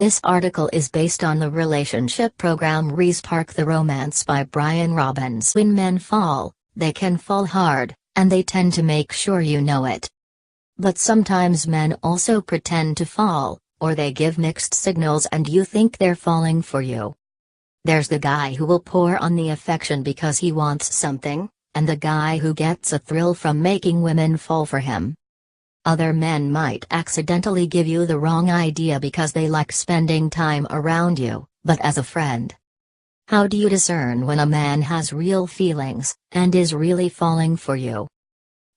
This article is based on the relationship program Respark the Romance by Brian Robbins. When men fall, they can fall hard, and they tend to make sure you know it. But sometimes men also pretend to fall, or they give mixed signals and you think they're falling for you. There's the guy who will pour on the affection because he wants something, and the guy who gets a thrill from making women fall for him. Other men might accidentally give you the wrong idea because they like spending time around you, but as a friend. How do you discern when a man has real feelings, and is really falling for you?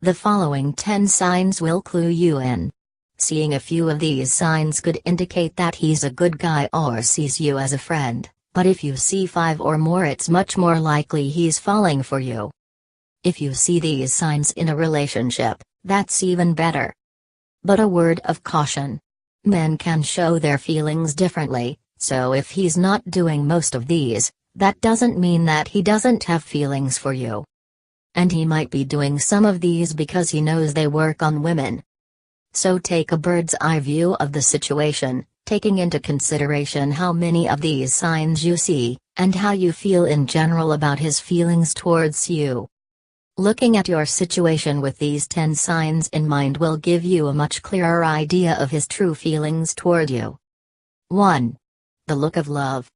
The following 10 signs will clue you in. Seeing a few of these signs could indicate that he's a good guy or sees you as a friend, but if you see 5 or more, it's much more likely he's falling for you. If you see these signs in a relationship, that's even better. But a word of caution. Men can show their feelings differently, so if he's not doing most of these, that doesn't mean that he doesn't have feelings for you. And he might be doing some of these because he knows they work on women. So take a bird's eye view of the situation, taking into consideration how many of these signs you see, and how you feel in general about his feelings towards you. Looking at your situation with these 10 signs in mind will give you a much clearer idea of his true feelings toward you. 1. The look of love.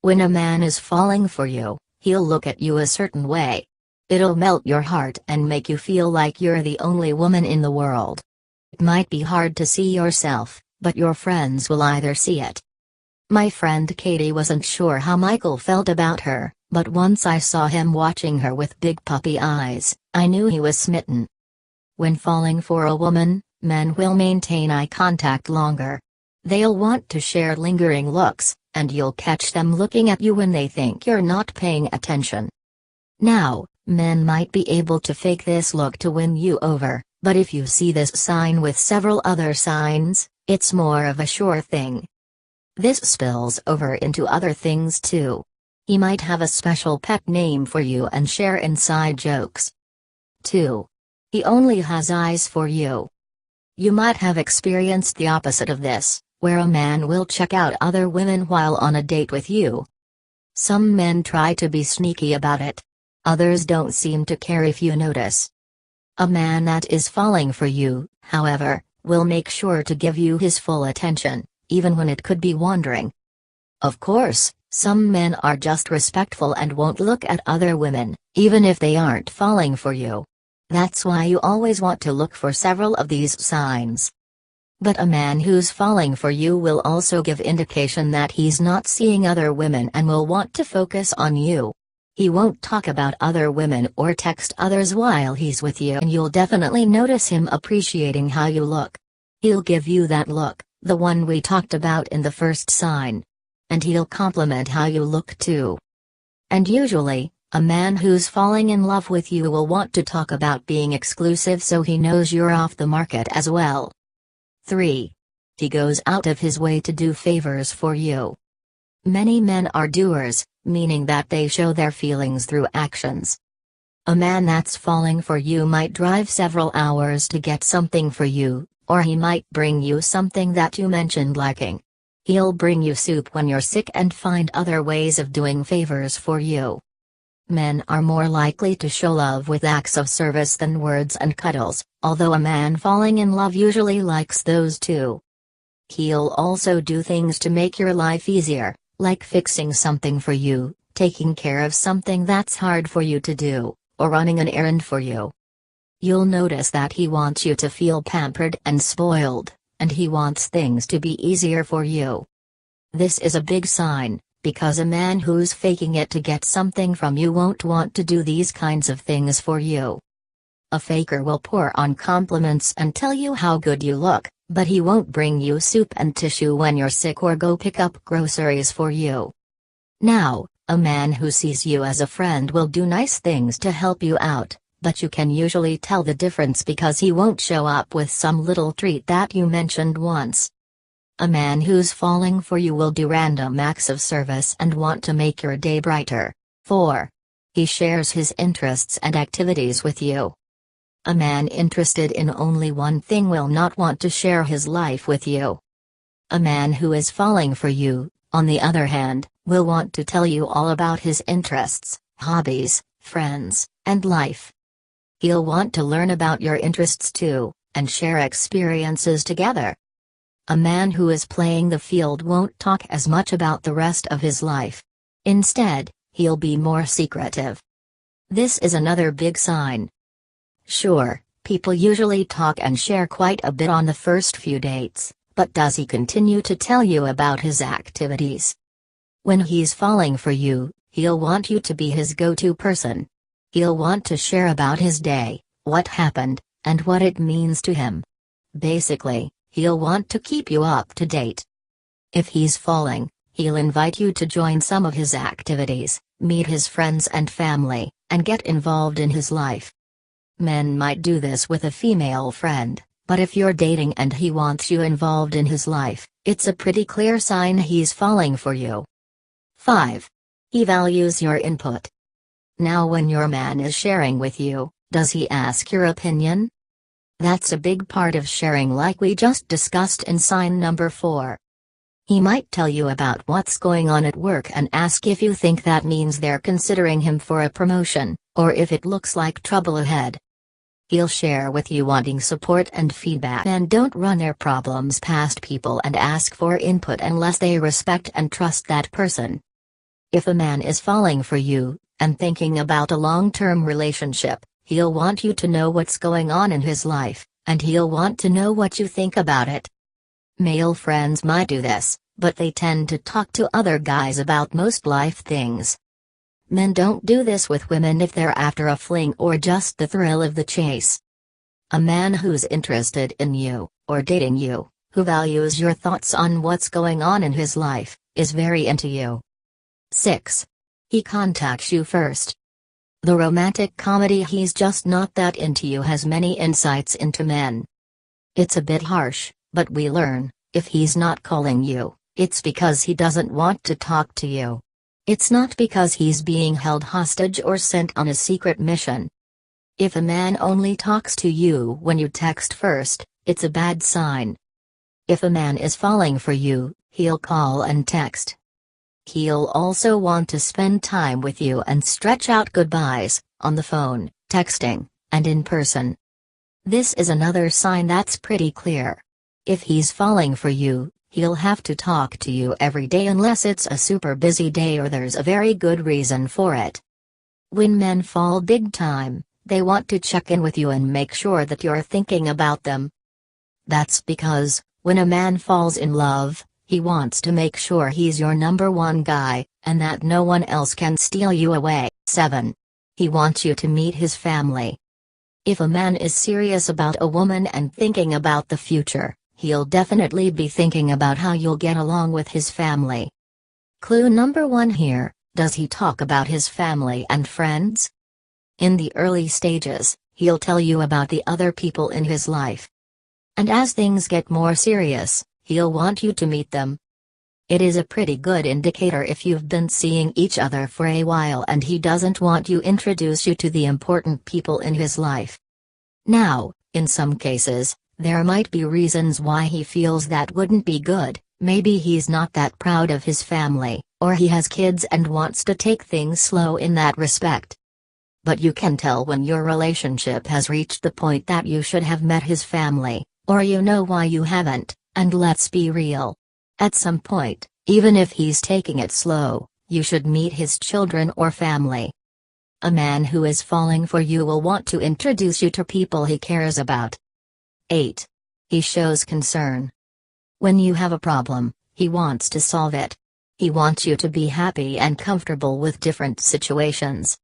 When a man is falling for you, he'll look at you a certain way. It'll melt your heart and make you feel like you're the only woman in the world. It might be hard to see yourself, but your friends will either see it. My friend Katie wasn't sure how Michael felt about her, but once I saw him watching her with big puppy eyes, I knew he was smitten. When falling for a woman, men will maintain eye contact longer. They'll want to share lingering looks, and you'll catch them looking at you when they think you're not paying attention. Now, men might be able to fake this look to win you over, but if you see this sign with several other signs, it's more of a sure thing. This spills over into other things too. He might have a special pet name for you and share inside jokes. 2. He only has eyes for you. You might have experienced the opposite of this, where a man will check out other women while on a date with you. Some men try to be sneaky about it. Others don't seem to care if you notice. A man that is falling for you, however, will make sure to give you his full attention, even when it could be wandering. Of course, some men are just respectful and won't look at other women, even if they aren't falling for you. That's why you always want to look for several of these signs. But a man who's falling for you will also give indication that he's not seeing other women and will want to focus on you. He won't talk about other women or text others while he's with you, and you'll definitely notice him appreciating how you look. He'll give you that look, the one we talked about in the first sign. And he'll compliment how you look too. And usually, a man who's falling in love with you will want to talk about being exclusive so he knows you're off the market as well. 3. He goes out of his way to do favors for you. Many men are doers, meaning that they show their feelings through actions. A man that's falling for you might drive several hours to get something for you, or he might bring you something that you mentioned liking. He'll bring you soup when you're sick and find other ways of doing favors for you. Men are more likely to show love with acts of service than words and cuddles, although a man falling in love usually likes those too. He'll also do things to make your life easier, like fixing something for you, taking care of something that's hard for you to do, or running an errand for you. You'll notice that he wants you to feel pampered and spoiled, and he wants things to be easier for you. This is a big sign, because a man who's faking it to get something from you won't want to do these kinds of things for you. A faker will pour on compliments and tell you how good you look, but he won't bring you soup and tissue when you're sick or go pick up groceries for you. Now, a man who sees you as a friend will do nice things to help you out, but you can usually tell the difference because he won't show up with some little treat that you mentioned once. A man who's falling for you will do random acts of service and want to make your day brighter. 4. He shares his interests and activities with you. A man interested in only one thing will not want to share his life with you. A man who is falling for you, on the other hand, will want to tell you all about his interests, hobbies, friends, and life. He'll want to learn about your interests too, and share experiences together. A man who is playing the field won't talk as much about the rest of his life. Instead, he'll be more secretive. This is another big sign. Sure, people usually talk and share quite a bit on the first few dates, but does he continue to tell you about his activities? When he's falling for you, he'll want you to be his go-to person. He'll want to share about his day, what happened, and what it means to him. Basically, he'll want to keep you up to date. If he's falling, he'll invite you to join some of his activities, meet his friends and family, and get involved in his life. Men might do this with a female friend, but if you're dating and he wants you involved in his life, it's a pretty clear sign he's falling for you. 5. He values your input. Now when your man is sharing with you, does he ask your opinion? That's a big part of sharing, like we just discussed in sign number 4. He might tell you about what's going on at work and ask if you think that means they're considering him for a promotion, or if it looks like trouble ahead. He'll share with you wanting support and feedback, and don't run their problems past people and ask for input unless they respect and trust that person. If a man is falling for you, and thinking about a long-term relationship, he'll want you to know what's going on in his life, and he'll want to know what you think about it. Male friends might do this, but they tend to talk to other guys about most life things. Men don't do this with women if they're after a fling or just the thrill of the chase. A man who's interested in you, or dating you, who values your thoughts on what's going on in his life, is very into you. 6. He contacts you first. The romantic comedy "he's just not that into you" has many insights into men. It's a bit harsh, but we learn, if he's not calling you, it's because he doesn't want to talk to you. It's not because he's being held hostage or sent on a secret mission. If a man only talks to you when you text first, it's a bad sign. If a man is falling for you, he'll call and text. He'll also want to spend time with you and stretch out goodbyes, on the phone, texting, and in person. This is another sign that's pretty clear. If he's falling for you, he'll have to talk to you every day unless it's a super busy day or there's a very good reason for it. When men fall big time, they want to check in with you and make sure that you're thinking about them. That's because, when a man falls in love, he wants to make sure he's your number one guy, and that no one else can steal you away. 7. He wants you to meet his family. If a man is serious about a woman and thinking about the future, he'll definitely be thinking about how you'll get along with his family. Clue number 1 here: does he talk about his family and friends? In the early stages, he'll tell you about the other people in his life. And as things get more serious, he'll want you to meet them. It is a pretty good indicator if you've been seeing each other for a while and he doesn't want you to introduce you to the important people in his life. Now, in some cases, there might be reasons why he feels that wouldn't be good. Maybe he's not that proud of his family, or he has kids and wants to take things slow in that respect. But you can tell when your relationship has reached the point that you should have met his family, or you know why you haven't, and let's be real. At some point, even if he's taking it slow, you should meet his children or family. A man who is falling for you will want to introduce you to people he cares about. 8. He shows concern. When you have a problem, he wants to solve it. He wants you to be happy and comfortable with different situations.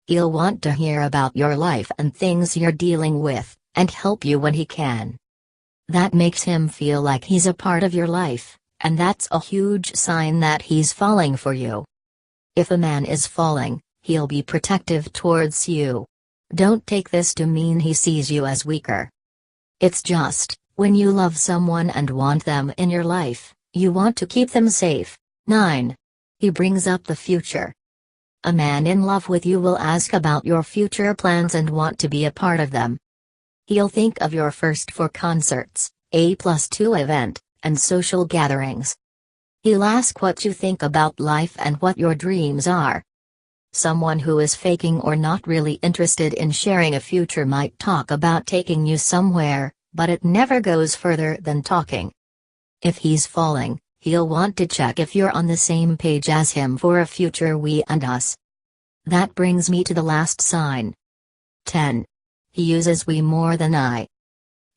He'll want to hear about your life and things you're dealing with, and help you when he can. That makes him feel like he's a part of your life, and that's a huge sign that he's falling for you. If a man is falling, he'll be protective towards you. Don't take this to mean he sees you as weaker. It's just, when you love someone and want them in your life, you want to keep them safe. 9. He brings up the future. A man in love with you will ask about your future plans and want to be a part of them. He'll think of your first 4 concerts, A+2 event, and social gatherings. He'll ask what you think about life and what your dreams are. Someone who is faking or not really interested in sharing a future might talk about taking you somewhere, but it never goes further than talking. If he's falling, he'll want to check if you're on the same page as him for a future we and us. That brings me to the last sign. 10. He uses we more than I.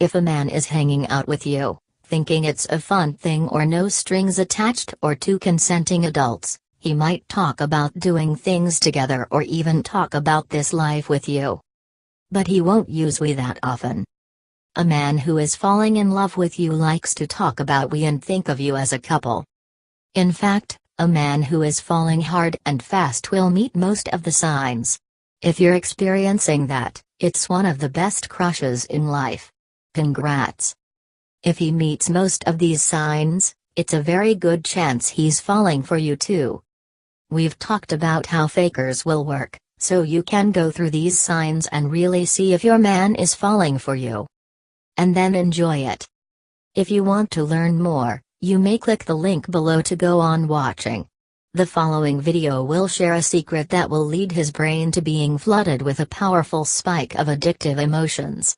If a man is hanging out with you, thinking it's a fun thing or no strings attached or two consenting adults, he might talk about doing things together or even talk about this life with you. But he won't use we that often. A man who is falling in love with you likes to talk about we and think of you as a couple. In fact, a man who is falling hard and fast will meet most of the signs. If you're experiencing that, it's one of the best crushes in life. Congrats. If he meets most of these signs, it's a very good chance he's falling for you too. We've talked about how fakers will work, so you can go through these signs and really see if your man is falling for you. And then enjoy it. If you want to learn more, you may click the link below to go on watching. The following video will share a secret that will lead his brain to being flooded with a powerful spike of addictive emotions.